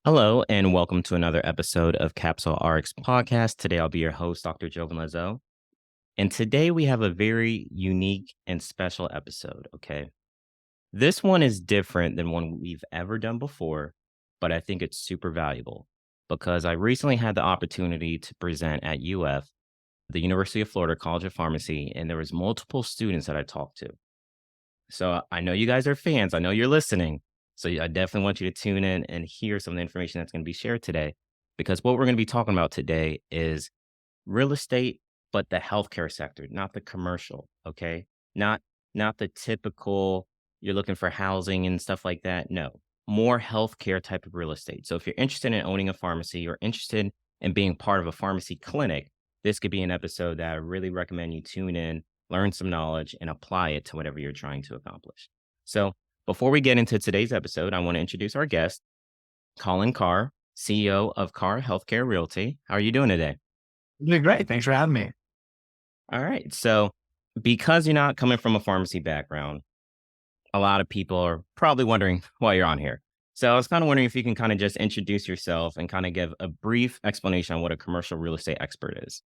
Hello, and welcome to another episode of Capsule RX Podcast. Today, I'll be your host, Dr. Jovan Lazo. And today, we have a very unique and special episode. Okay. This one is different than one we've ever done before, but I think it's super valuable because I recently had the opportunity to present at UF, the University of Florida College of Pharmacy, and there was multiple students that I talked to. So I know you guys are fans. I know you're listening. So I definitely want you to tune in and hear some of the information that's going to be shared today. Because what we're going to be talking about today is real estate, but the healthcare sector, not the commercial. Okay. Not not the typical you're looking for housing and stuff like that. No. More healthcare type of real estate. So if you're interested in owning a pharmacy or interested in being part of a pharmacy clinic, this could be an episode that I really recommend you tune in, learn some knowledge, and apply it to whatever you're trying to accomplish. So, before we get into today's episode, I want to introduce our guest, Colin Carr, CEO of Carr Healthcare Realty. How are you doing today? Doing great. Thanks for having me. All right. So, because you're not coming from a pharmacy background, a lot of people are probably wondering why you're on here. So, I was kind of wondering if you can kind of just introduce yourself and kind of give a brief explanation on what a commercial real estate expert is.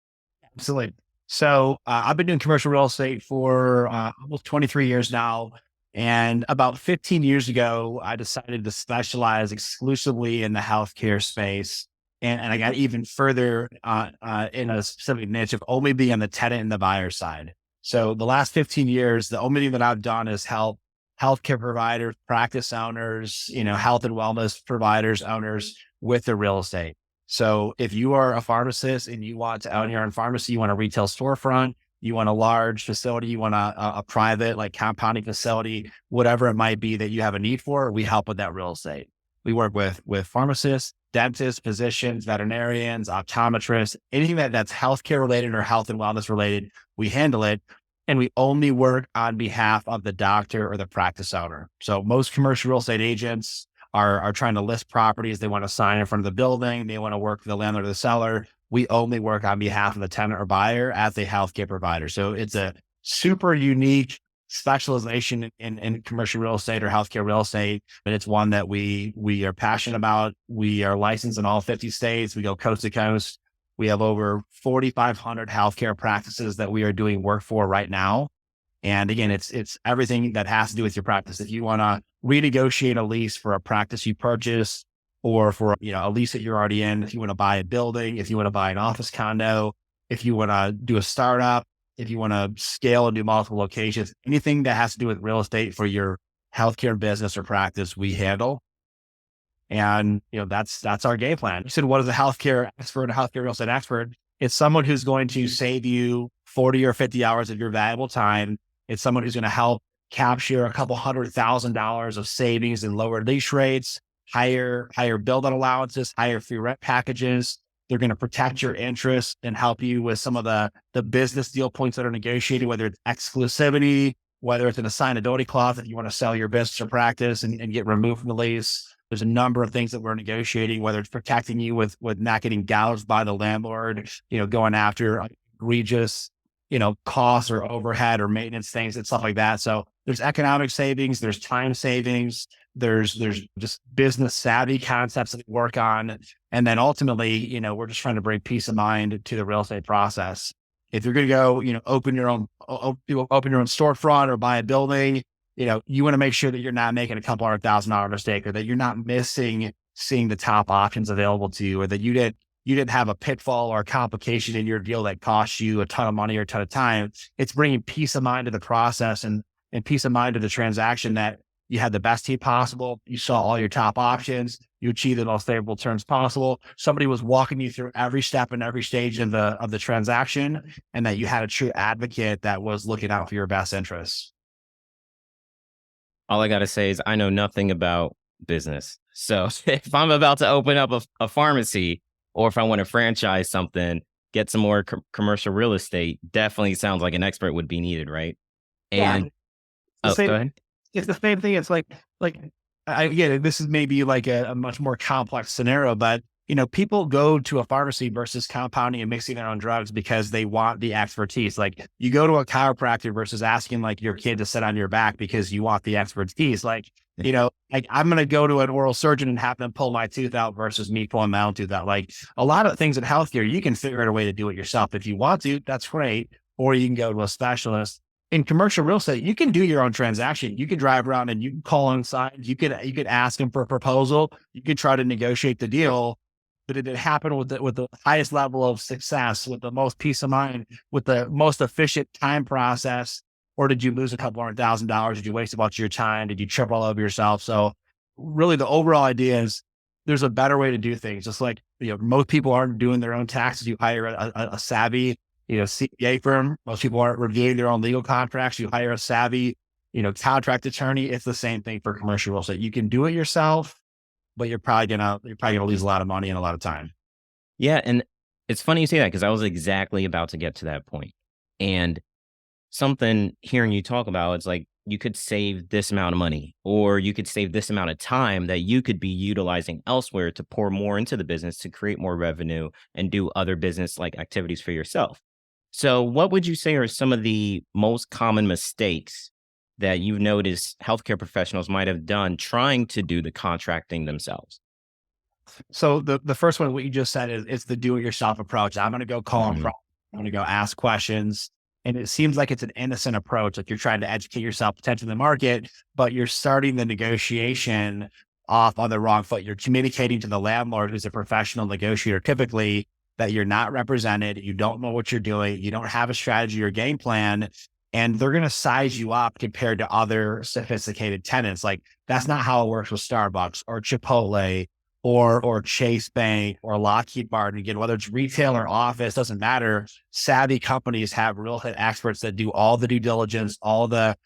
Absolutely. So I've been doing commercial real estate for almost 23 years now. And about 15 years ago, I decided to specialize exclusively in the healthcare space. And I got even further in a specific niche of only being on the tenant and the buyer side. So the last 15 years, the only thing that I've done is help healthcare providers, practice owners, health and wellness providers, owners with their real estate. So if you are a pharmacist and you want to own your own pharmacy, you want a retail storefront, you want a large facility, you want a private like compounding facility, whatever it might be that you have a need for, we help with that real estate. We work with pharmacists, dentists, physicians, veterinarians, optometrists, anything that's healthcare related or health and wellness related, we handle it. And we only work on behalf of the doctor or the practice owner. So most commercial real estate agents are trying to list properties. They want to sign in front of the building. They want to work with the landlord or the seller. We only work on behalf of the tenant or buyer as a healthcare provider. So it's a super unique specialization in commercial real estate or healthcare real estate. And it's one that we are passionate about. We are licensed in all 50 states. We go coast to coast. We have over 4,500 healthcare practices that we are doing work for right now. And again, it's everything that has to do with your practice. If you want to renegotiate a lease for a practice you purchase, or for a lease that you're already in, if you want to buy a building, if you want to buy an office condo, if you want to do a startup, if you want to scale and do multiple locations, anything that has to do with real estate for your healthcare business or practice, we handle. And that's our game plan. You said, what is a healthcare expert, a healthcare real estate expert? It's someone who's going to save you 40 or 50 hours of your valuable time. It's someone who's going to help capture a couple $100,000 of savings and lower lease rates, higher build out allowances, higher free rent packages. They're going to protect your interests and help you with some of the business deal points that are negotiated, whether it's exclusivity, whether it's an assignability clause that you want to sell your business or practice and get removed from the lease. There's a number of things that we're negotiating, whether it's protecting you with not getting gouged by the landlord, going after egregious, costs or overhead or maintenance things and stuff like that. So there's economic savings, there's time savings, there's just business savvy concepts that we work on. And then ultimately, we're just trying to bring peace of mind to the real estate process. If you're going to go, open your own storefront or buy a building, you want to make sure that you're not making a couple $100,000 mistake, or that you're not missing seeing the top options available to you, or that you didn't have a pitfall or a complication in your deal that costs you a ton of money or a ton of time. It's bringing peace of mind to the process and peace of mind to the transaction that you had the best team possible. You saw all your top options. You achieved the most favorable terms possible. Somebody was walking you through every step and every stage of the transaction, and that you had a true advocate that was looking out for your best interests. All I got to say is I know nothing about business. So if I'm about to open up a pharmacy, or if I want to franchise something, get some more commercial real estate, definitely sounds like an expert would be needed, right? Yeah. And The oh, go same, ahead. it's the same thing. It's like I get it. This is maybe like a much more complex scenario, but people go to a pharmacy versus compounding and mixing their own drugs because they want the expertise. Like you go to a chiropractor versus asking like your kid to sit on your back because you want the expertise. Like I'm going to go to an oral surgeon and have them pull my tooth out versus me pulling my own tooth out. Like a lot of things in healthcare, you can figure out a way to do it yourself. If you want to, that's great. Or you can go to a specialist. In commercial real estate, you can do your own transaction. You can drive around and you can call on signs. You could ask them for a proposal. You could try to negotiate the deal. But did it happen with the highest level of success, with the most peace of mind, with the most efficient time process? Or did you lose a couple $100,000? Did you waste a bunch of your time? Did you trip all over yourself? So really the overall idea is there's a better way to do things. Just like, most people aren't doing their own taxes. You hire a savvy, CPA firm. Most people aren't reviewing their own legal contracts. You hire a savvy, contract attorney. It's the same thing for commercial real estate. You can do it yourself, but you're probably gonna lose a lot of money and a lot of time. Yeah, and it's funny you say that because I was exactly about to get to that point. And something hearing you talk about, it's like you could save this amount of money, or you could save this amount of time that you could be utilizing elsewhere to pour more into the business to create more revenue and do other business like activities for yourself. So, what would you say are some of the most common mistakes that you've noticed healthcare professionals might have done trying to do the contracting themselves? So the first one, what you just said is it's the do it yourself approach. I'm going to go call them. Mhm. I'm going to go ask questions. And it seems like it's an innocent approach. Like you're trying to educate yourself potentially in the market, but you're starting the negotiation off on the wrong foot. You're communicating to the landlord, who's a professional negotiator, typically, that you're not represented. You don't know what you're doing. You don't have a strategy or game plan. And they're going to size you up compared to other sophisticated tenants. Like that's not how it works with Starbucks or Chipotle or Chase Bank or Lockheed Martin. Again, whether it's retail or office, doesn't matter. Savvy companies have real estate experts that do all the due diligence, all the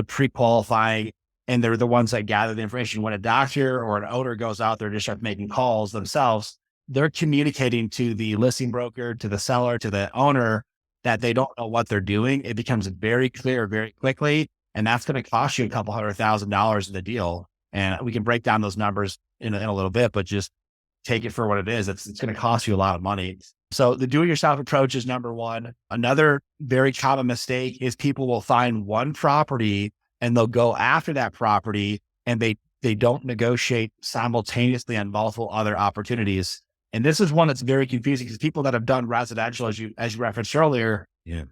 pre-qualifying, and they're the ones that gather the information. When a doctor or an owner goes out there to start making calls themselves, they're communicating to the listing broker, to the seller, to the owner that they don't know what they're doing. It becomes very clear very quickly, and that's going to cost you a couple $100,000 in the deal. And we can break down those numbers in a little bit, but just take it for what it is. It's going to cost you a lot of money. So the do-it-yourself approach is number one. Another very common mistake is people will find one property and they'll go after that property, and they don't negotiate simultaneously on multiple other opportunities. And this is one that's very confusing because people that have done residential, as you referenced earlier, Yeah.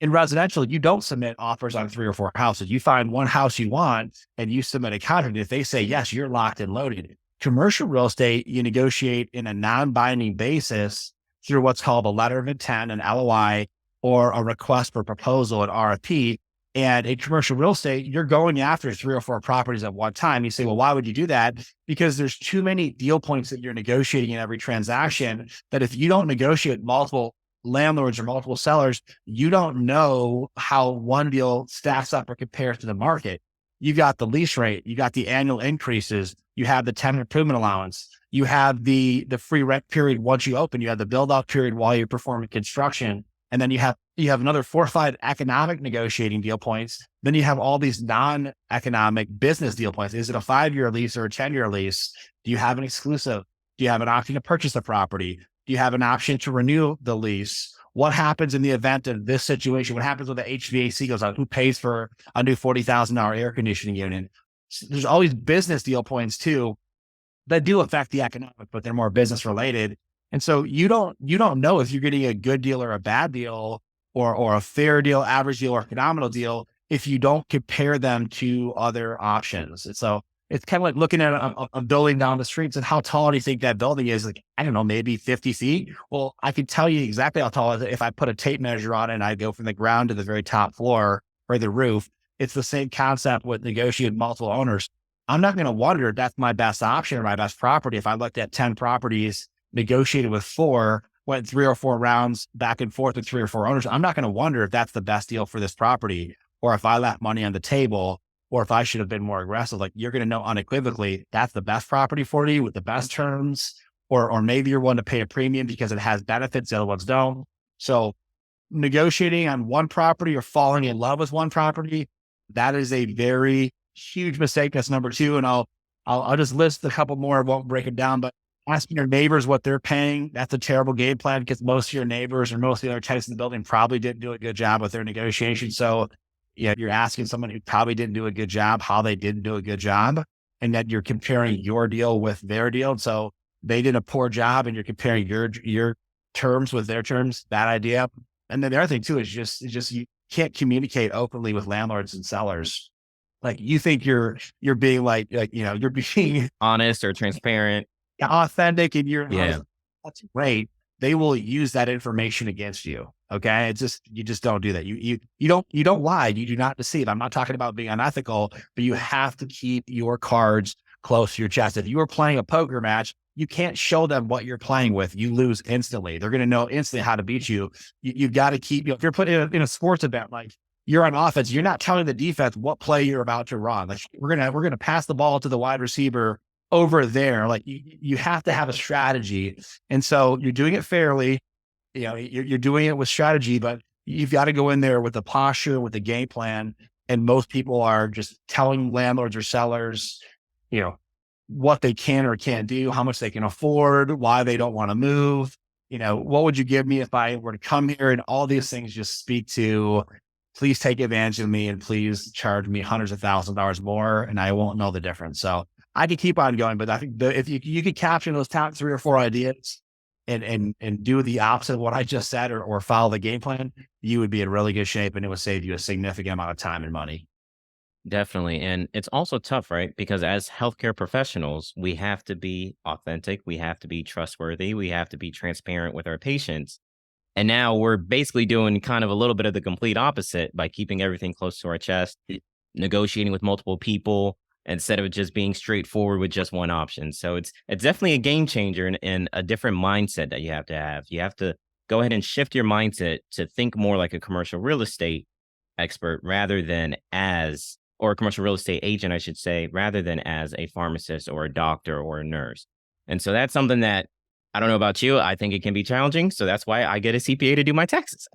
in residential, you don't submit offers on 3 or 4 houses. You find one house you want and you submit a contract. If they say yes, you're locked and loaded. Commercial real estate, you negotiate in a non-binding basis through what's called a letter of intent, an LOI, or a request for proposal, an RFP. And in commercial real estate, you're going after 3 or 4 properties at one time. You say, well, why would you do that? Because there's too many deal points that you're negotiating in every transaction, that if you don't negotiate multiple landlords or multiple sellers, you don't know how one deal stacks up or compares to the market. You got the lease rate, you got the annual increases, you have the tenant improvement allowance, you have the free rent period once you open, you have the build out period while you're performing construction, and then you have another 4 or 5 economic negotiating deal points. Then you have all these non-economic business deal points. Is it a 5-year lease or a 10-year lease? Do you have an exclusive? Do you have an option to purchase the property? Do you have an option to renew the lease? What happens in the event of this situation? What happens when the HVAC goes out? Who pays for a new $40,000 air conditioning unit? There's always business deal points too that do affect the economic, but they're more business related. And so you don't know if you're getting a good deal or a bad deal, or a fair deal, average deal, or phenomenal deal if you don't compare them to other options. And so it's kind of like looking at a building down the street and how tall do you think that building is? Like, I don't know, maybe 50 feet. Well, I could tell you exactly how tall it is if I put a tape measure on it and I go from the ground to the very top floor or the roof. It's the same concept with negotiating multiple owners. I'm not going to wonder if that's my best option or my best property. If I looked at 10 properties, negotiated with 4, went 3 or 4 rounds back and forth with 3 or 4 owners, I'm not going to wonder if that's the best deal for this property, or if I left money on the table, or if I should have been more aggressive. Like, you're going to know unequivocally that's the best property for you with the best terms, or maybe you're willing to pay a premium because it has benefits, the other ones don't. So negotiating on one property or falling in love with one property, that is a very huge mistake. That's number 2. And I'll just list a couple more. I won't break it down, but asking your neighbors what they're paying, that's a terrible game plan because most of your neighbors or most of the other tenants in the building probably didn't do a good job with their negotiation. So yeah, you're asking someone who probably didn't do a good job how they didn't do a good job. And then you're comparing your deal with their deal. So they did a poor job and you're comparing your terms with their terms, bad idea. And then the other thing too is just you can't communicate openly with landlords and sellers. Like you think you're being you're being Honest or transparent. authentic and you're Yeah, honest. That's great. They will use that information against you. Okay. It's just, you just don't do that. You don't lie. You do not deceive. I'm not talking about being unethical, but you have to keep your cards close to your chest. If you are playing a poker match, you can't show them what you're playing with. You lose instantly. They're going to know instantly how to beat you. You've got to keep, if you're put in a sports event, like you're on offense, you're not telling the defense what play you're about to run. Like we're going to pass the ball to the wide receiver over there. Like you have to have a strategy. And so you're doing it fairly, you're doing it with strategy, but you've got to go in there with the posture, with the game plan. And most people are just telling landlords or sellers, you know, what they can or can't do, how much they can afford, why they don't want to move. What would you give me if I were to come here? And all these things just speak to, please take advantage of me and please charge me hundreds of thousands of dollars more and I won't know the difference. So I could keep on going, but I think if you could capture those top 3 or 4 ideas and do the opposite of what I just said or follow the game plan, you would be in really good shape and it would save you a significant amount of time and money. definitely. And it's also tough, right? Because as healthcare professionals, we have to be authentic, we have to be trustworthy, we have to be transparent with our patients. And now we're basically doing kind of a little bit of the complete opposite by keeping everything close to our chest, negotiating with multiple people instead of just being straightforward with just one option. So it's definitely a game changer and a different mindset that you have to have. You have to go ahead and shift your mindset to think more like a commercial real estate expert rather than as or a commercial real estate agent, I should say, rather than as a pharmacist or a doctor or a nurse. And so that's something that I don't know about you. I think it can be challenging. So that's why I get a CPA to do my taxes.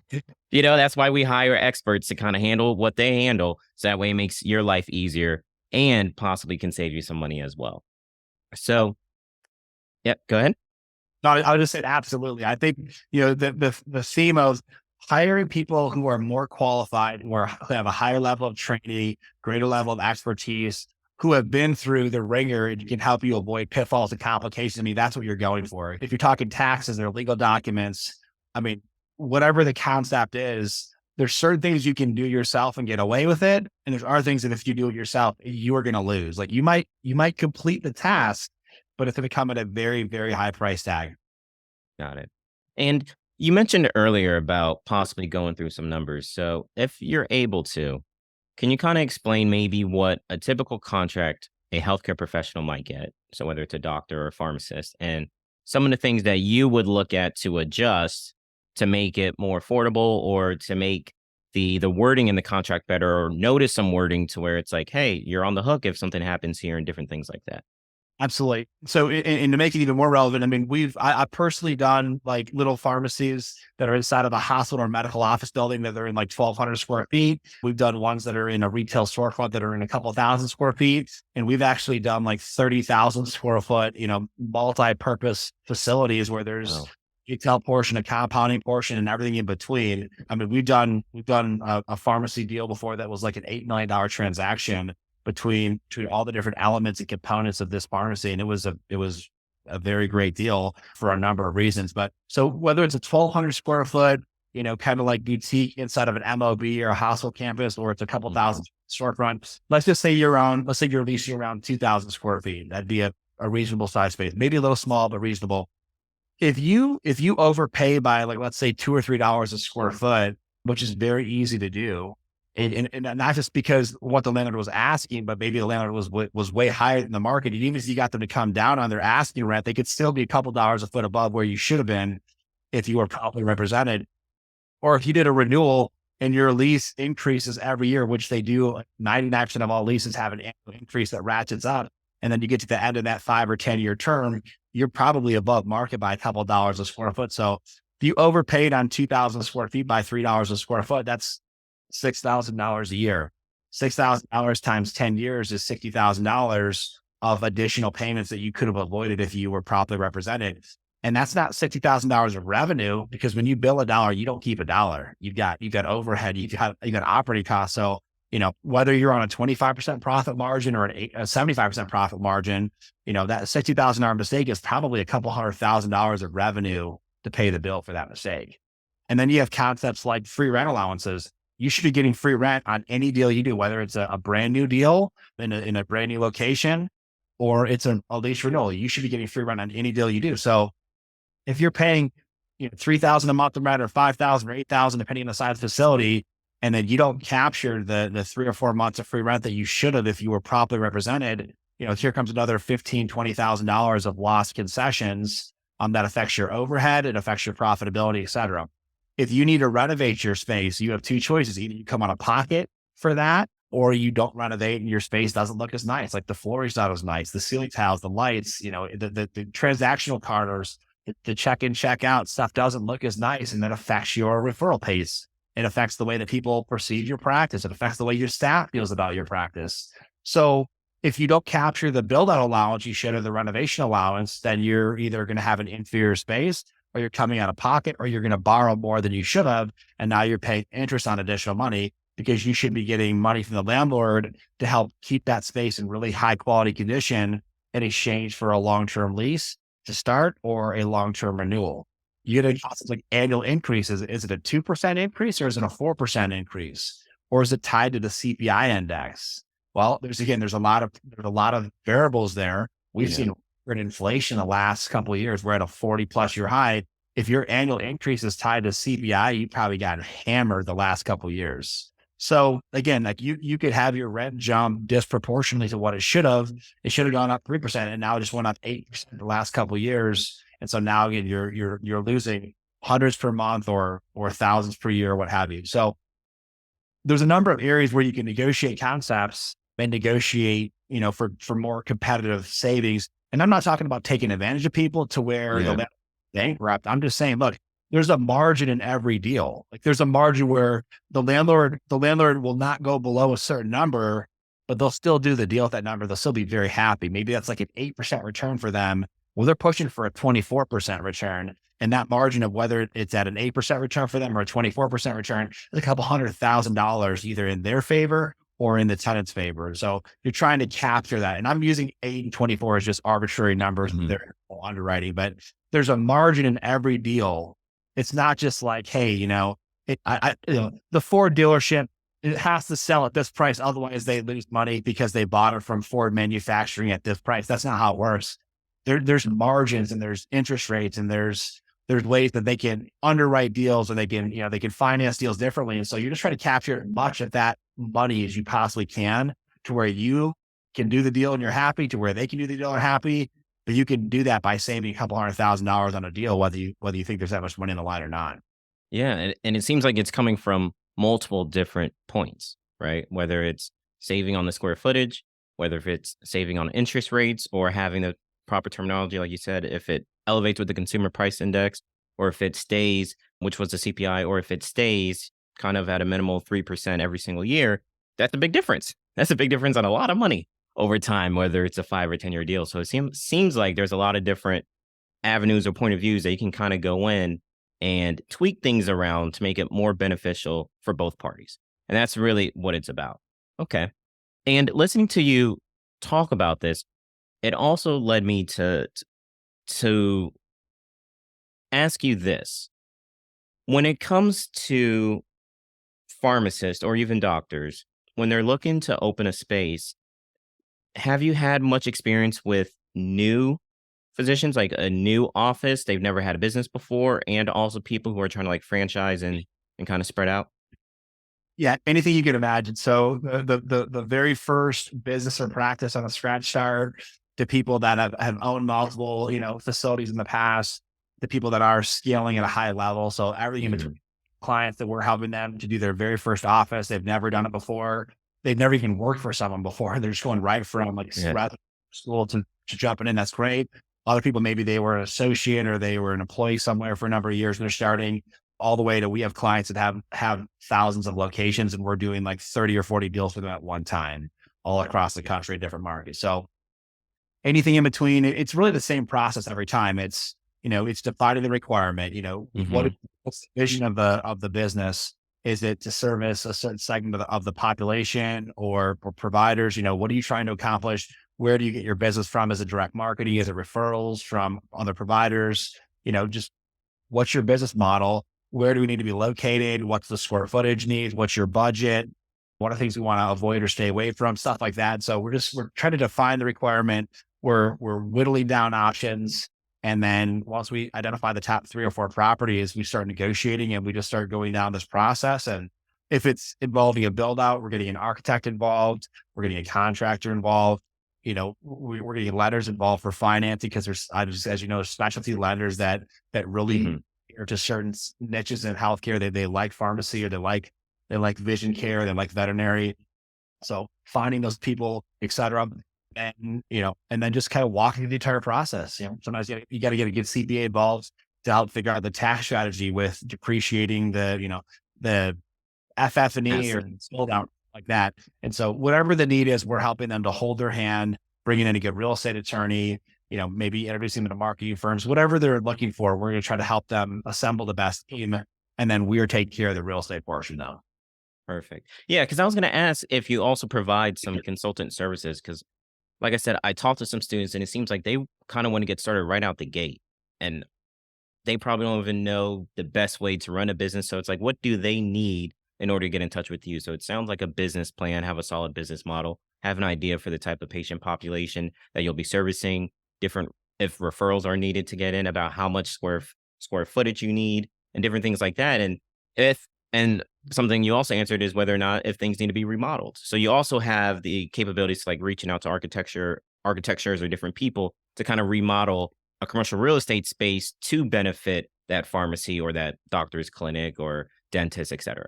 That's why we hire experts to kind of handle what they handle. So that way it makes your life easier and possibly can save you some money as well. So, yeah, go ahead. No, I would just say absolutely. I think, the theme of hiring people who are more qualified, who have a higher level of training, greater level of expertise, who have been through the ringer and can help you avoid pitfalls and complications. I mean, that's what you're going for. If you're talking taxes or legal documents, I mean, whatever the concept is, there's certain things you can do yourself and get away with it. And there's other things that if you do it yourself, you are going to lose. Like you might complete the task, but it's going to come at a very, very high price tag. Got it. And you mentioned earlier about possibly going through some numbers. So if you're able to, can you kind of explain maybe what a typical contract a healthcare professional might get? So whether it's a doctor or a pharmacist, and some of the things that you would look at to adjust to make it more affordable or to make the wording in the contract better or notice some wording to where it's like, hey, you're on the hook if something happens here and different things like that. Absolutely. So, and to make it even more relevant, I mean, I personally done like little pharmacies that are inside of a hospital or medical office building that are in like 1,200 square feet. We've done ones that are in a retail storefront that are in a couple of thousand square feet. And we've actually done like 30,000 square foot, multi-purpose facilities where there's Oh, retail portion, a compounding portion, and everything in between. I mean, we've done a pharmacy deal before that was like an $8 million transaction between all the different elements and components of this pharmacy. And it was a very great deal for a number of reasons. But so whether it's a 1,200 square foot, kind of like boutique inside of an MOB or a hospital campus, or it's a couple mhm. thousand storefront, let's say you're leasing around 2,000 square feet. That'd be a reasonable size space, maybe a little small, but reasonable. If you overpay by like, let's say $2 or $3 a square foot, which is very easy to do, and not just because what the landlord was asking, but maybe the landlord was way higher than the market. And even if you got them to come down on their asking rent, they could still be a couple dollars a foot above where you should have been if you were properly represented. Or if you did a renewal and your lease increases every year, which they do, like 99% of all leases have an annual increase that ratchets up. And then you get to the end of that 5 or 10 year term, you're probably above market by a couple of dollars a square foot. So if you overpaid on 2,000 square feet by $3 a square foot, that's $6,000 a year. $6,000 times 10 years is $60,000 of additional payments that you could have avoided if you were properly represented. And that's not $60,000 of revenue, because when you bill a dollar, you don't keep a dollar. You've got overhead, you got operating costs. So, whether you're on a 25% profit margin or a 75% profit margin, that $60,000 mistake is probably a couple $100,000 of revenue to pay the bill for that mistake. And then you have concepts like free rent allowances. You should be getting free rent on any deal you do, whether it's a brand new deal in a brand new location, or it's a lease renewal. You should be getting free rent on any deal you do. So if you're paying, $3,000 a month, no matter 5,000 or 8,000, depending on the size of the facility, and then you don't capture the 3 or 4 months of free rent that you should have if you were properly represented, here comes another $15,000-$20,000 of lost concessions. That affects your overhead, it affects your profitability, et cetera. If you need to renovate your space, you have two choices. Either you come out of pocket for that, or you don't renovate and your space doesn't look as nice. Like the flooring's not as nice, the ceiling tiles, the lights, the transactional counters, the check in, check out stuff doesn't look as nice. And that affects your referral pace. It affects the way that people perceive your practice. It affects the way your staff feels about your practice. So if you don't capture the build out allowance you should, or the renovation allowance, then you're either going to have an inferior space, or you're coming out of pocket, or you're going to borrow more than you should have. And now you're paying interest on additional money, because you should be getting money from the landlord to help keep that space in really high quality condition in exchange for a long-term lease to start, or a long-term renewal. You get like annual increases. Is it a 2% increase, or is it a 4% increase? Or is it tied to the CPI index? Well, there's a lot of variables there. We've seen inflation the last couple of years. We're at a 40+ year high. If your annual increase is tied to CPI, you probably got hammered the last couple of years. So again, like you could have your rent jump disproportionately to what it should have. It should have gone up 3%, and now it just went up 8% the last couple of years. And so now again, you're losing hundreds per month, or thousands per year, or what have you. So there's a number of areas where you can negotiate concepts and negotiate, for more competitive savings. And I'm not talking about taking advantage of people to where they'll get bankrupt. I'm just saying, look, there's a margin in every deal. Like there's a margin where the landlord will not go below a certain number, but they'll still do the deal at that number. They'll still be very happy. Maybe that's like an 8% return for them. Well, they're pushing for a 24% return. And that margin of whether it's at an 8% return for them or a 24% return is a couple $100,000 either in their favor or in the tenant's favor. So you're trying to capture that. And I'm using 8 and 24 as just arbitrary numbers. They're underwriting, but there's a margin in every deal. It's not just like, hey, the Ford dealership, it has to sell at this price. Otherwise they lose money because they bought it from Ford manufacturing at this price. That's not how it works. There's margins, and there's interest rates, and there's ways that they can underwrite deals, and they can finance deals differently. And so you're just trying to capture as much of that money as you possibly can, to where you can do the deal and you're happy, to where they can do the deal and happy. But you can do that by saving a couple $100,000 on a deal, whether you think there's that much money in the line or not. Yeah, and it seems like it's coming from multiple different points, right? Whether it's saving on the square footage, whether if it's saving on interest rates, or having the proper terminology, like you said, if it elevates with the consumer price index, or if it stays, which was the CPI, or if it stays kind of at a minimal 3% every single year, that's a big difference. That's a big difference on a lot of money over time, whether it's a 5 or 10-year deal. So it seems like there's a lot of different avenues or point of views that you can kind of go in and tweak things around to make it more beneficial for both parties. And that's really what it's about. Okay. And listening to you talk about this, it also led me to ask you this. When it comes to pharmacists or even doctors, when they're looking to open a space, have you had much experience with new physicians, like a new office? They've never had a business before, and also people who are trying to like franchise and kind of spread out? Yeah, anything you can imagine. So the very first business or practice on a scratch start, to people that have owned multiple, facilities in the past, the people that are scaling at a high level. So everything in between, clients that we're helping them to do their very first office. They've never done it before. They've never even worked for someone before. They're just going right from like Yeah. grad school to jumping in. That's great. Other people, maybe they were an associate or they were an employee somewhere for a number of years and they're starting, all the way to, we have clients that have thousands of locations, and we're doing like 30 or 40 deals for them at one time, all across the country, different markets. So anything in between. It's really the same process every time. It's defining the requirement. Hmm. What's the vision of the business? Is it to service a certain segment of the population or providers? What are you trying to accomplish? Where do you get your business from? Is it direct marketing? Is it referrals from other providers? Just what's your business model? Where do we need to be located? What's the square footage needs? What's your budget? What are things we want to avoid or stay away from? Stuff like that. So we're trying to define the requirement. We're whittling down options. And then once we identify the top 3 or 4 properties, we start negotiating and we just start going down this process. And if it's involving a build out, we're getting an architect involved, we're getting a contractor involved. We're getting lenders involved for financing because as you know, specialty lenders that really Hmm. are to certain niches in healthcare. They like pharmacy, or they like vision care, they like veterinary. So finding those people, et cetera, and then just kind of walking through the entire process. Sometimes you got to get a good CPA involved to help figure out the tax strategy with depreciating the FF&E or Asset. sold out like that. And so whatever the need is, we're helping them to hold their hand, bringing in a good real estate attorney, maybe introducing them to marketing firms, whatever they're looking for. We're going to try to help them assemble the best team. And then we're taking care of the real estate portion though. Perfect. Yeah, because I was going to ask if you also provide some consultant services. Because, like I said, I talked to some students, and it seems like they kind of want to get started right out the gate, and they probably don't even know the best way to run a business. So it's like, what do they need in order to get in touch with you? So it sounds like a business plan, have a solid business model, have an idea for the type of patient population that you'll be servicing, different if referrals are needed to get in, about how much square footage you need, and different things like that. If and something you also answered is whether or not if things need to be remodeled. So you also have the capabilities to like reaching out to architectures or different people to kind of remodel a commercial real estate space to benefit that pharmacy or that doctor's clinic or dentist, et cetera.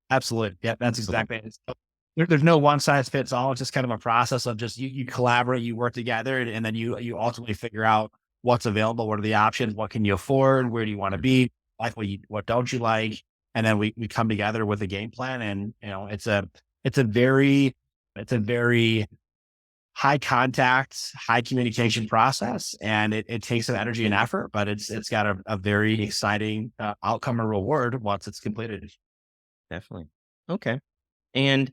Absolutely. Yeah, that's Okay. exactly it. So there's no one size fits all. It's just kind of a process of just you collaborate, you work together, and then you ultimately figure out what's available, what are the options, what can you afford, where do you want to be, like what don't you like, and then we come together with a game plan. And it's a very high contact, high communication process, and it takes some energy and effort, but it's got a very exciting outcome or reward once it's completed. Definitely. Okay. And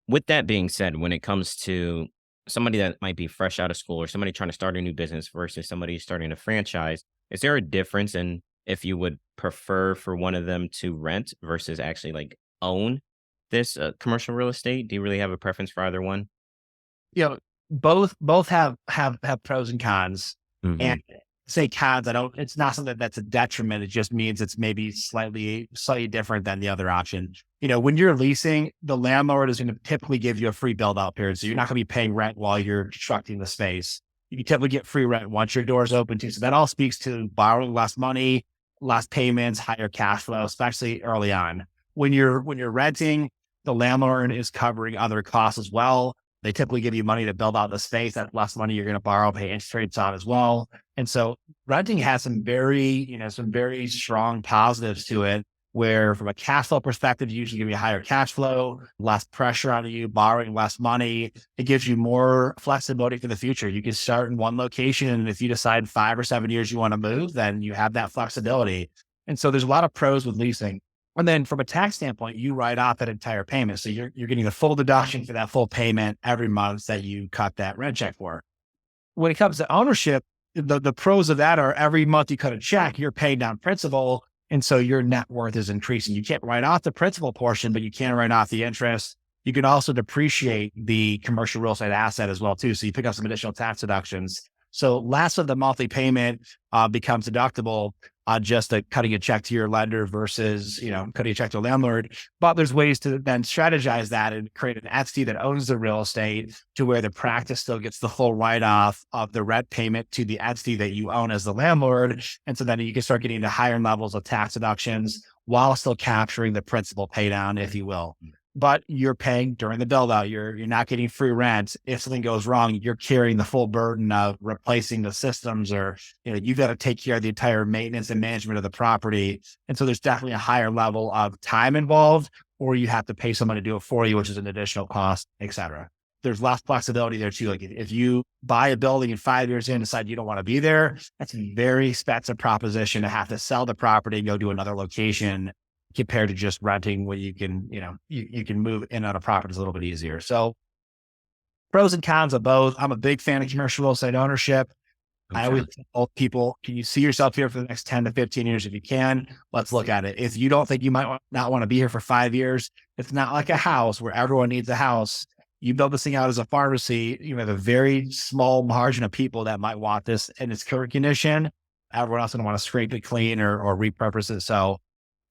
with that being said, when it comes to somebody that might be fresh out of school or somebody trying to start a new business versus somebody starting a franchise, is there a difference in if you would prefer for one of them to rent versus actually like own this commercial real estate? Do you really have a preference for either one? you know, both have pros and cons. And Hmm. say cons, I don't. It's not something that's a detriment. It just means it's maybe slightly different than the other option. When you're leasing, the landlord is going to typically give you a free build out period, so you're not going to be paying rent while you're constructing the space. You can typically get free rent once your door's open too. So that all speaks to borrowing less money, less payments, higher cash flow, especially early on. When you're renting, the landlord is covering other costs as well. They typically give you money to build out the space. That's less money you're going to borrow, pay interest rates on as well. And so renting has some very strong positives to it, where from a cash flow perspective, you usually give you higher cash flow, less pressure on you, borrowing less money. It gives you more flexibility for the future. You can start in one location, and if you decide 5 or 7 years you want to move, then you have that flexibility. And so there's a lot of pros with leasing. And then from a tax standpoint, you write off that entire payment. So you're getting the full deduction for that full payment every month that you cut that rent check for. When it comes to ownership, the pros of that are every month you cut a check, you're paying down principal. And so your net worth is increasing. You can't write off the principal portion, but you can write off the interest. You can also depreciate the commercial real estate asset as well, too. So you pick up some additional tax deductions. So less of the monthly payment becomes deductible just cutting a check to your lender versus, cutting a check to a landlord. But there's ways to then strategize that and create an entity that owns the real estate to where the practice still gets the full write-off of the rent payment to the entity that you own as the landlord. And so then you can start getting to higher levels of tax deductions while still capturing the principal pay down, if you will. But you're paying during the build out. You're not getting free rent. If something goes wrong, you're carrying the full burden of replacing the systems, or you've got to take care of the entire maintenance and management of the property. And so there's definitely a higher level of time involved, or you have to pay someone to do it for you, which is an additional cost, et cetera. there's less flexibility there too. Like if you buy a building and 5 years in decide you don't want to be there, that's a very expensive proposition to have to sell the property and go to another location compared to just renting where you can, you can move in and out of properties a little bit easier. So pros and cons of both. I'm a big fan of commercial real estate ownership. I Okay. always tell people, can you see yourself here for the next 10 to 15 years? If you can, let's look at it. If you don't think you might not want to be here for 5 years, it's not like a house where everyone needs a house. You build this thing out as a pharmacy, you have a very small margin of people that might want this in its current condition. Everyone else going to want to scrape it clean or repurpose it. So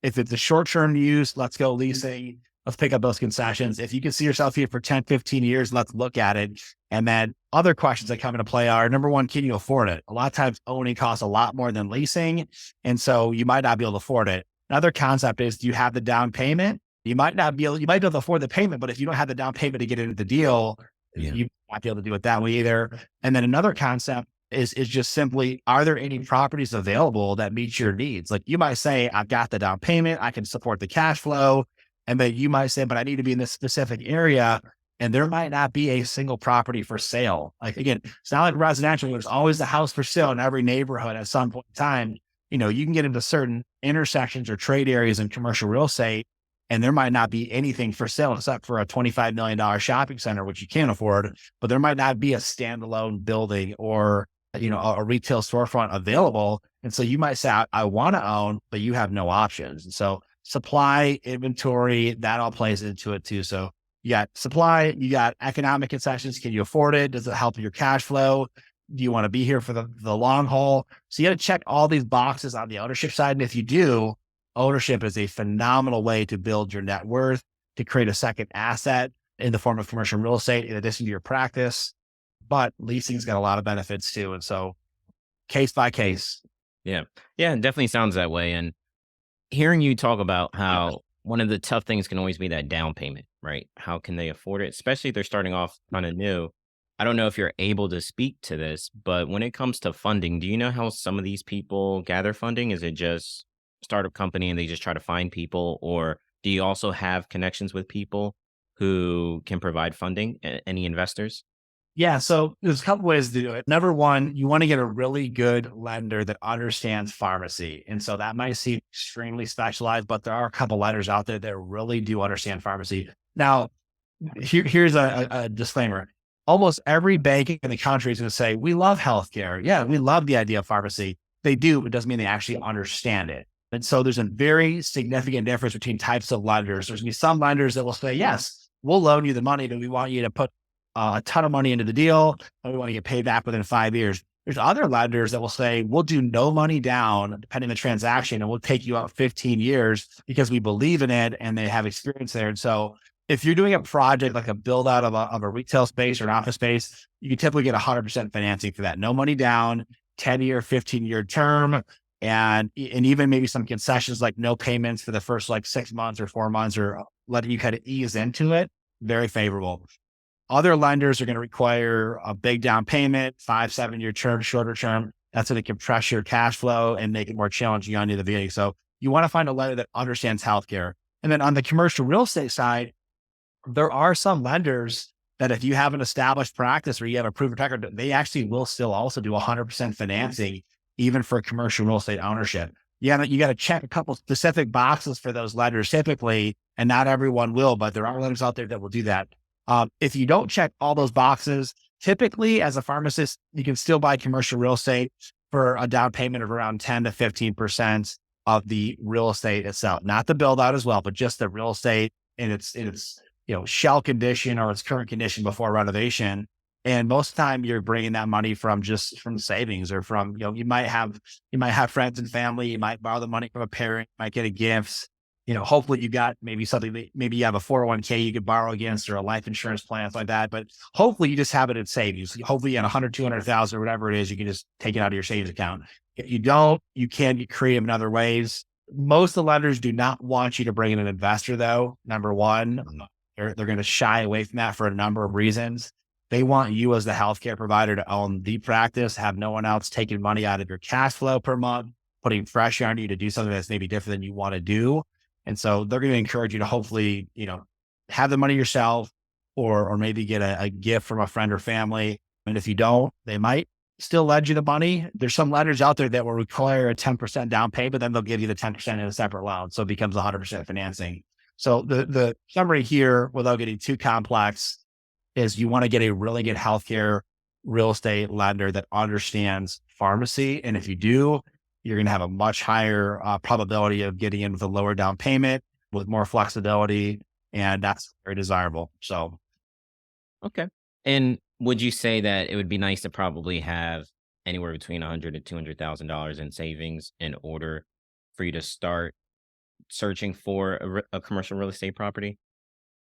if it's a short-term use, let's go leasing. Let's pick up those concessions. If you can see yourself here for 10, 15 years, let's look at it. And then other questions that come into play are, number one, can you afford it? A lot of times owning costs a lot more than leasing. And so you might not be able to afford it. Another concept is, do you have the down payment? You might be able to afford the payment, but if you don't have the down payment to get into the deal, Yeah. you might be able to do it that way either. And then another concept is just simply, are there any properties available that meet your needs? Like you might say, I've got the down payment, I can support the cash flow. And then you might say, but I need to be in this specific area. And there might not be a single property for sale. Like again, it's not like residential. There's always a house for sale in every neighborhood at some point in time. You can get into certain intersections or trade areas in commercial real estate, and there might not be anything for sale except for a $25 million shopping center, which you can't afford, but there might not be a standalone building or, a retail storefront available. And so you might say, I want to own, but you have no options. And so supply, inventory, that all plays into it too. So you got supply, you got economic concessions. Can you afford it? Does it help your cash flow? Do you want to be here for the long haul? So you got to check all these boxes on the ownership side. And if you do, ownership is a phenomenal way to build your net worth, to create a second asset in the form of commercial real estate, in addition to your practice. But leasing's got a lot of benefits too. And so case by case. Yeah. Yeah. It definitely sounds that way. And hearing you talk about how one of the tough things can always be that down payment, right? How can they afford it? Especially if they're starting off kind of new. I don't know if you're able to speak to this, but when it comes to funding, do you know how some of these people gather funding? Is it just start a company and they just try to find people? Or do you also have connections with people who can provide funding? Any investors? Yeah. So there's a couple ways to do it. Number one, you want to get a really good lender that understands pharmacy. And so that might seem extremely specialized, but there are a couple lenders out there that really do understand pharmacy. Now, here's a disclaimer. Almost every bank in the country is going to say, we love healthcare. Yeah, we love the idea of pharmacy. They do, but it doesn't mean they actually understand it. And so there's a very significant difference between types of lenders. There's going to be some lenders that will say, yes, we'll loan you the money, but we want you to put a ton of money into the deal, and we want to get paid back within 5 years. There's other lenders that will say, we'll do no money down, depending on the transaction, and we'll take you out 15 years because we believe in it and they have experience there. And so if you're doing a project like a build out of a retail space or an office space, you can typically get 100% financing for that. No money down, 10-year, 15-year term, and even maybe some concessions like no payments for the first like 6 months or 4 months, or letting you kind of ease into it. Very favorable. Other lenders are going to require a big down payment, 5, 7-year term, shorter term. That's going to compress your cash flow and make it more challenging on you at the beginning. So you want to find a lender that understands healthcare. And then on the commercial real estate side, there are some lenders that if you have an established practice or you have a proven record, they actually will still also do 100% financing, even for commercial real estate ownership. You got to check a couple specific boxes for those lenders typically, and not everyone will, but there are lenders out there that will do that. If you don't check all those boxes, typically as a pharmacist, you can still buy commercial real estate for a down payment of around 10 to 15% of the real estate itself, not the build out as well, but just the real estate in its shell condition or its current condition before renovation. And most of the time you're bringing that money from savings, or from, you might have friends and family, you might borrow the money from a parent, you might get a gift. Hopefully you got maybe something that maybe you have a 401k you could borrow against, or a life insurance plan, like that. But hopefully you just have it in savings. Hopefully at 100, 200,000 or whatever it is, you can just take it out of your savings account. If you don't, you can get creative in other ways. Most of the lenders do not want you to bring in an investor though. Number one, they're going to shy away from that for a number of reasons. They want you as the healthcare provider to own the practice, have no one else taking money out of your cash flow per month, putting pressure on you to do something that's maybe different than you want to do. And so they're going to encourage you to hopefully, have the money yourself, or maybe get a gift from a friend or family. And if you don't, they might still lend you the money. There's some lenders out there that will require a 10% down payment, then they'll give you the 10% in a separate loan. So it becomes 100% financing. So the summary here, without getting too complex, is you want to get a really good healthcare real estate lender that understands pharmacy. And if you do, you're going to have a much higher probability of getting in with a lower down payment with more flexibility. And that's very desirable. So Okay. And would you say that it would be nice to probably have anywhere between 100 to $200,000 in savings in order for you to start searching for a commercial real estate property?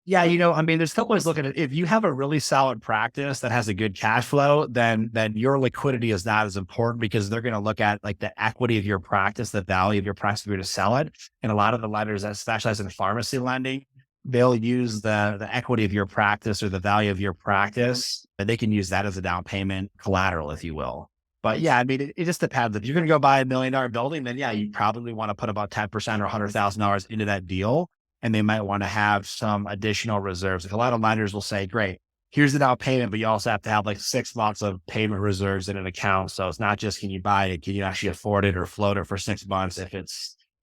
yeah, I mean, there's a couple ways to look at it. If you have a really solid practice that has a good cash flow, then your liquidity is not as important because they're going to look at like the equity of your practice, the value of your practice if you're to sell it. And a lot of the lenders that specialize in pharmacy lending, they'll use the equity of your practice or the value of your practice, and they can use that as a down payment collateral, if you will. But yeah, I mean, it just depends. If you're going to go buy $1 million building, then yeah, you probably want to put about 10% or $100,000 into that deal, and they might want to have some additional reserves. Like a lot of lenders will say, great, here's the down payment, but you also have to have like 6 months of payment reserves in an account. So it's not just, can you buy it? Can you actually afford it or float it for 6 months if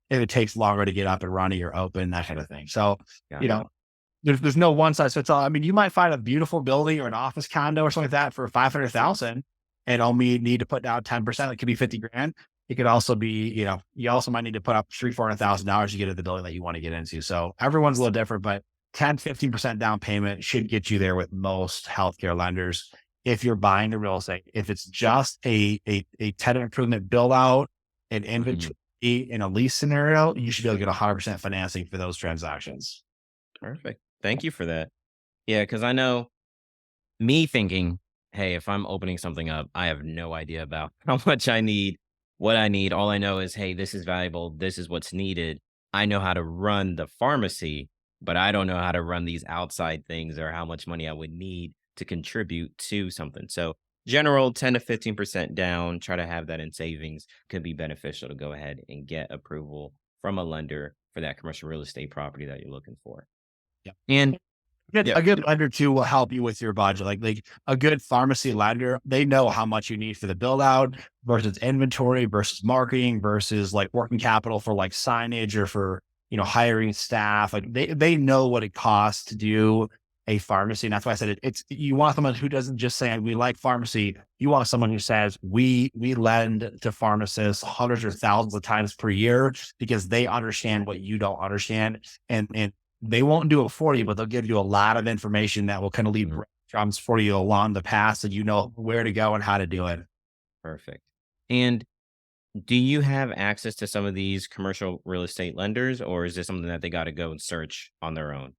it takes longer to get up and running or open, that kind of thing. So, you Gotcha. know, there's no one size fits all. I mean, you might find a beautiful building or an office condo or something like that for 500,000 and only need to put down 10%. It could be 50 grand. It could also be, you also might need to put up $300,000-400,000 to get into the building that you want to get into. So everyone's a little different, but 10-15% down payment should get you there with most healthcare lenders. If you're buying the real estate, if it's just a tenant improvement build out and Mhm. inventory in a lease scenario, you should be able to get 100% financing for those transactions. Perfect. Thank you for that. Yeah, because I know me thinking, hey, if I'm opening something up, I have no idea about how much I need, what I need. All I know is, hey, this is valuable. This is what's needed. I know how to run the pharmacy, but I don't know how to run these outside things or how much money I would need to contribute to something. So, general 10 to 15% down, try to have that in savings could be beneficial to go ahead and get approval from a lender for that commercial real estate property that you're looking for. Yeah. And yeah, A good lender too will help you with your budget. Like a good pharmacy lender, they know how much you need for the build out versus inventory versus marketing versus like working capital for like signage or for, hiring staff. Like they know what it costs to do a pharmacy. And that's why I said it's, you want someone who doesn't just say, we like pharmacy. You want someone who says, we lend to pharmacists hundreds or thousands of times per year because they understand what you don't understand. And they won't do it for you, but they'll give you a lot of information that will kind of leave mhm, breadcrumbs for you along the path so you know where to go and how to do it. perfect. And do you have access to some of these commercial real estate lenders, or is this something that they gotta go and search on their own?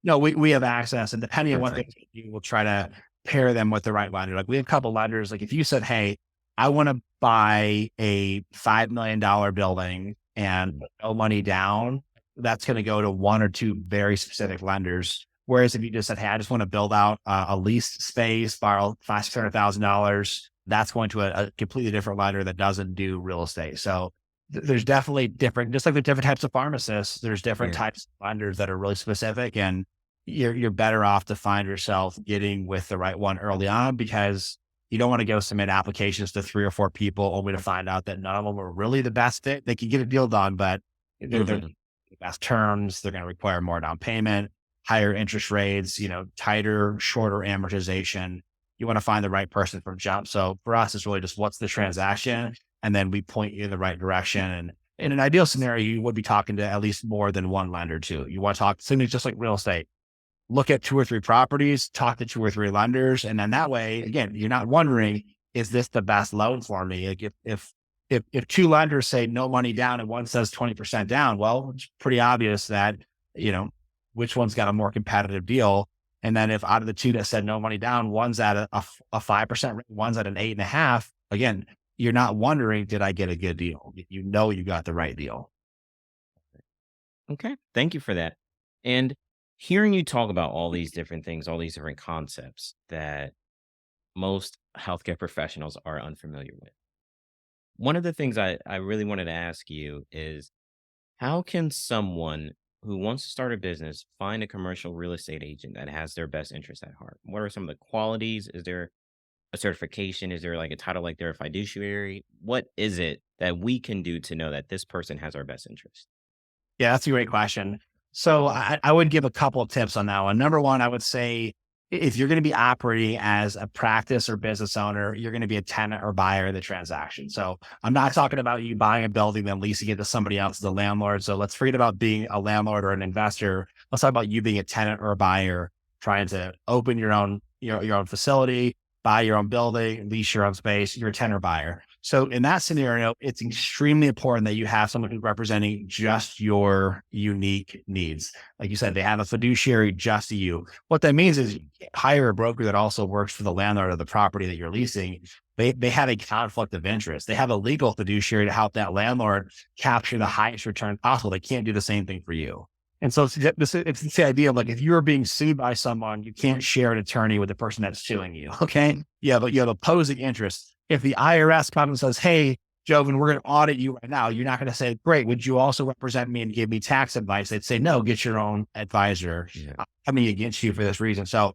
No, we have access, and depending on what they Perfect. do, we'll try to pair them with the right lender. Like we have a couple lenders. Like if you said, "Hey, I want to buy a $5 million building and Mhm, put no money down," that's going to go to one or two very specific lenders. Whereas if you just said, "Hey, I just want to build out a leased space, borrow $500,000-600,000," that's going to a completely different lender that doesn't do real estate. So there's definitely different, just like the different types of pharmacists, there's different yeah, types of lenders that are really specific, and you're better off to find yourself getting with the right one early on because you don't want to go submit applications to 3 or 4 people only to find out that none of them are really the best fit. They can get a deal done, but they're mhm, the best terms. They're going to require more down payment, higher interest rates, tighter, shorter amortization. You want to find the right person from jump. So for us, it's really just what's the transaction, and then we point you in the right direction. And in an ideal scenario, you would be talking to at least more than one lender too. You want to talk, something just like real estate, look at 2 or 3 properties, talk to 2 or 3 lenders. And then that way, again, you're not wondering, is this the best loan for me? Like if two lenders say no money down and one says 20% down, well, it's pretty obvious that, you know, which one's got a more competitive deal. And then if out of the two that said no money down, one's at a 5%, one's at an 8.5, again, you're not wondering, did I get a good deal? You know, you got the right deal. okay, thank you for that. And hearing you talk about all these different things, all these different concepts that most healthcare professionals are unfamiliar with. One of the things I really wanted to ask you is how can someone who wants to start a business find a commercial real estate agent that has their best interest at heart? What are some of the qualities? Is there a certification? Is there like a title like they're a fiduciary? What is it that we can do to know that this person has our best interest? Yeah, that's a great question. So I would give a couple of tips on that one. Number one, I would say if you're going to be operating as a practice or business owner, you're going to be a tenant or buyer of the transaction. So I'm not talking about you buying a building, then leasing it to somebody else as a landlord. So let's forget about being a landlord or an investor. Let's talk about you being a tenant or a buyer, trying to open your own facility, buy your own building, lease your own space. You're a tenant or buyer. So in that scenario, it's extremely important that you have someone who's representing just your unique needs. Like you said, they have a fiduciary just to you. What that means is you can't hire a broker that also works for the landlord of the property that you're leasing. They have a conflict of interest. They have a legal fiduciary to help that landlord capture the highest return possible. They can't do the same thing for you. And so it's the idea of like, if you're being sued by someone, you can't share an attorney with the person that's suing you. Okay. You have opposing interests. If the IRS comes and says, hey, Joven, we're going to audit you right now, you're not going to say, great, would you also represent me and give me tax advice? They'd say, no, get your own advisor. Yeah. I'm coming against you for this reason. So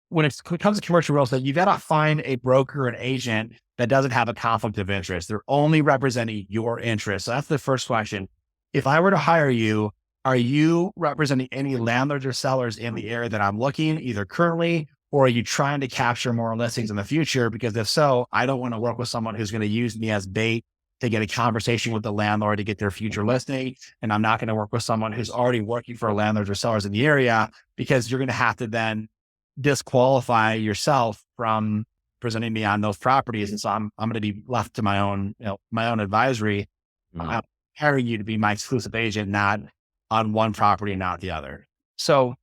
when it comes to commercial real estate, you got to find a broker, an agent that doesn't have a conflict of interest. They're only representing your interests. So that's the first question. If I were to hire you, are you representing any landlords or sellers in the area that I'm looking, either currently, or are you trying to capture more listings in the future? Because if so, I don't want to work with someone who's going to use me as bait to get a conversation with the landlord to get their future listing. And I'm not going to work with someone who's already working for landlords or sellers in the area, because you're going to have to then disqualify yourself from presenting me on those properties. And so I'm going to be left to my own advisory. Mhm. I'm hiring you to be my exclusive agent, not on one property and not the other. So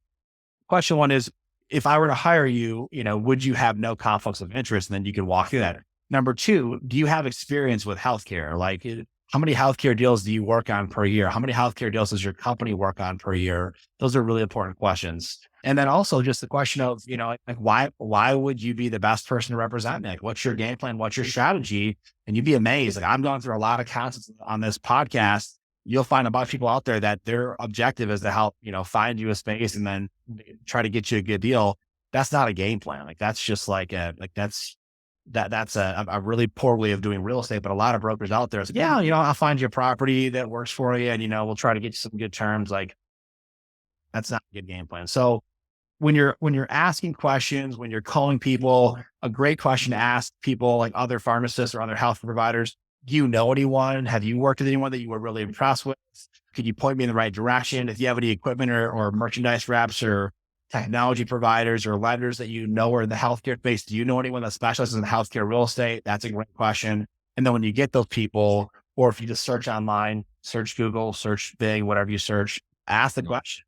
question one is, if I were to hire you, would you have no conflicts of interest? And then you can walk through that. Number two, do you have experience with healthcare? Like, how many healthcare deals do you work on per year? How many healthcare deals does your company work on per year? Those are really important questions. And then also just the question of, like why would you be the best person to represent me? Like, what's your game plan? What's your strategy? And you'd be amazed. Like, I'm going through a lot of concepts on this podcast. You'll find a bunch of people out there that their objective is to help, find you a space and then try to get you a good deal. That's not a game plan. Like, that's just that's a really poor way of doing real estate. But a lot of brokers out there is like, yeah, I'll find you a property that works for you, and we'll try to get you some good terms. Like, that's not a good game plan. So when you're asking questions, when you're calling people, a great question to ask people like other pharmacists or other health providers: do you know anyone? Have you worked with anyone that you were really impressed with? Could you point me in the right direction? If you have any equipment or merchandise reps or technology providers or lenders that are in the healthcare space, do you know anyone that specializes in healthcare real estate? That's a great question. And then when you get those people, or if you just search online, search Google, search Bing, whatever you search, ask the questions,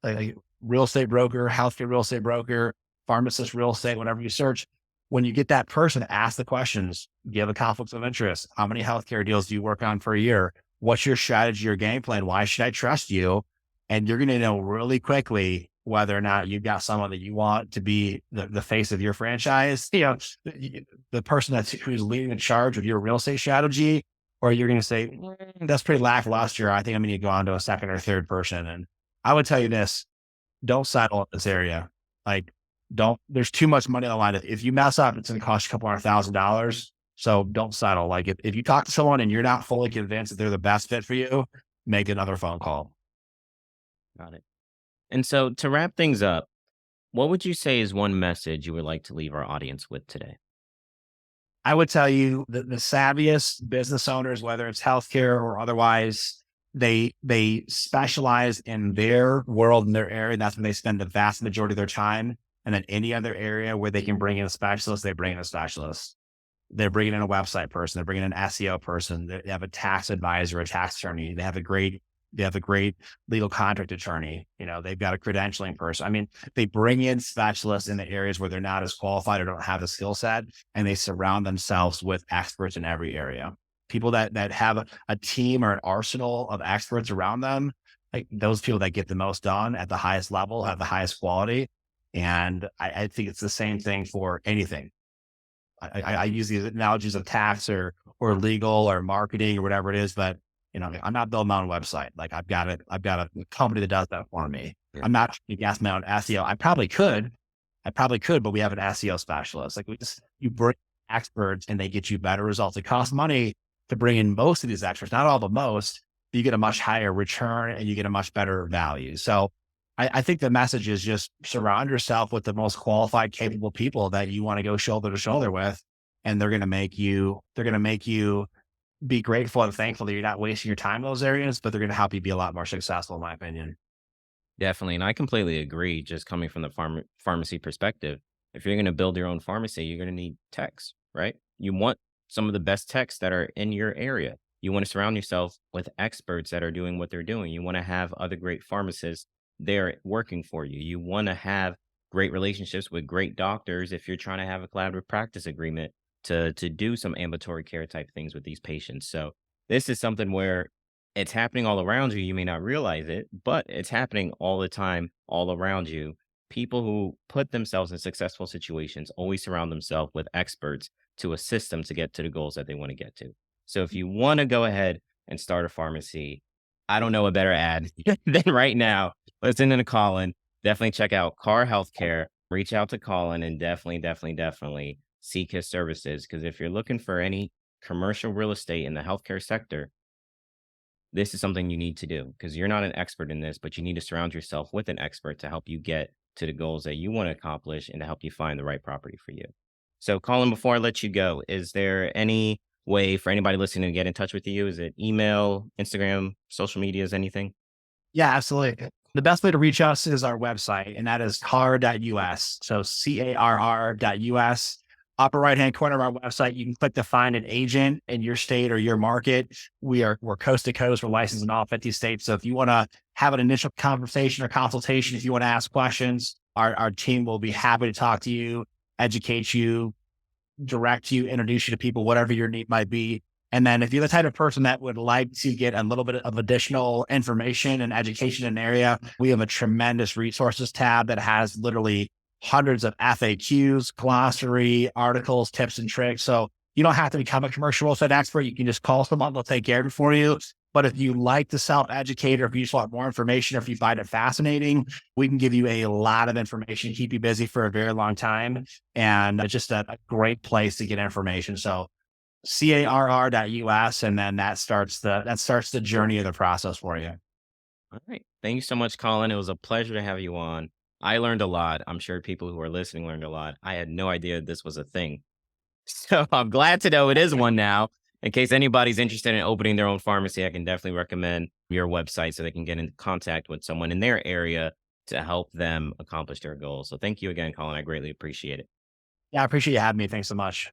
like real estate broker, healthcare real estate broker, pharmacist real estate, whatever you search. When you get that person, ask the questions. Do you have a conflict of interest? How many healthcare deals do you work on per year? What's your strategy or game plan? Why should I trust you? And you're going to know really quickly whether or not you've got someone that you want to be the face of your franchise, the person who's leading the charge of your real estate strategy, or you're going to say, that's pretty lackluster. I think I'm going to go on to a second or third person. And I would tell you this: don't settle in this area. Like, there's too much money on the line. If you mess up, it's going to cost you a couple $100,000. So don't settle. Like, if you talk to someone and you're not fully convinced that they're the best fit for you, make another phone call. Got it. And so to wrap things up, what would you say is one message you would like to leave our audience with today? I would tell you that the savviest business owners, whether it's healthcare or otherwise, they specialize in their world, in their area. And that's when they spend the vast majority of their time. And then any other area where they can bring in a specialist, they bring in a specialist. They're bringing in a website person. They're bringing in an SEO person. They have a tax advisor, a tax attorney. They have a great legal contract attorney. They've got a credentialing person. I mean, they bring in specialists in the areas where they're not as qualified or don't have the skill set, and they surround themselves with experts in every area. People that have a team or an arsenal of experts around them, like those people that get the most done at the highest level, have the highest quality. And I think it's the same thing for anything. I use these analogies of tax or legal or marketing or whatever it is, but I'm not building my own website. Like I've got a company that does that for me. Yeah. I'm not gas my own SEO. I probably could, but we have an SEO specialist. Like you bring experts and they get you better results. It costs money to bring in most of these experts, not all, but most. But you get a much higher return and you get a much better value. So I think the message is just surround yourself with the most qualified, capable people that you want to go shoulder to shoulder with. And they're going to make you be grateful and thankful that you're not wasting your time in those areas, but they're going to help you be a lot more successful, in my opinion. Definitely, and I completely agree, just coming from the pharmacy perspective. If you're gonna build your own pharmacy, you're gonna need techs, right? You want some of the best techs that are in your area. You wanna surround yourself with experts that are doing what they're doing. You wanna have other great pharmacists there working for you. You wanna have great relationships with great doctors if you're trying to have a collaborative practice agreement to do some ambulatory care type things with these patients. So, this is something where it's happening all around you. You may not realize it, but it's happening all the time, all around you. People who put themselves in successful situations always surround themselves with experts to assist them to get to the goals that they want to get to. So if you want to go ahead and start a pharmacy, I don't know a better ad than right now. Listen to Colin. Definitely check out Carr Healthcare. Reach out to Colin and definitely seek his services. Because if you're looking for any commercial real estate in the healthcare sector, this is something you need to do because you're not an expert in this, but you need to surround yourself with an expert to help you get to the goals that you want to accomplish and to help you find the right property for you. So, Colin, before I let you go, is there any way for anybody listening to get in touch with you? Is it email, Instagram, social medias, anything? Yeah, absolutely. The best way to reach us is our website, and that is carr.us. So CARR.us. Upper right hand corner of our website, you can click to find an agent in your state or your market. We're coast to coast. We're licensed in all 50 states. So if you want to have an initial conversation or consultation, if you want to ask questions, our team will be happy to talk to you, educate you, direct you, introduce you to people, whatever your need might be. And then if you're the type of person that would like to get a little bit of additional information and education in an area, we have a tremendous resources tab that has literally hundreds of FAQs, glossary, articles, tips and tricks. So you don't have to become a commercial real estate expert. You can just call someone, they'll take care of it for you. But if you like to self-educate or if you just want more information, or if you find it fascinating, we can give you a lot of information, keep you busy for a very long time. And it's just a great place to get information. So CARR.us, and then that starts the journey of the process for you. All right. Thank you so much, Colin. It was a pleasure to have you on. I learned a lot. I'm sure people who are listening learned a lot. I had no idea this was a thing. So I'm glad to know it is one now. In case anybody's interested in opening their own pharmacy, I can definitely recommend your website so they can get in contact with someone in their area to help them accomplish their goals. So thank you again, Colin. I greatly appreciate it. Yeah, I appreciate you having me. Thanks so much.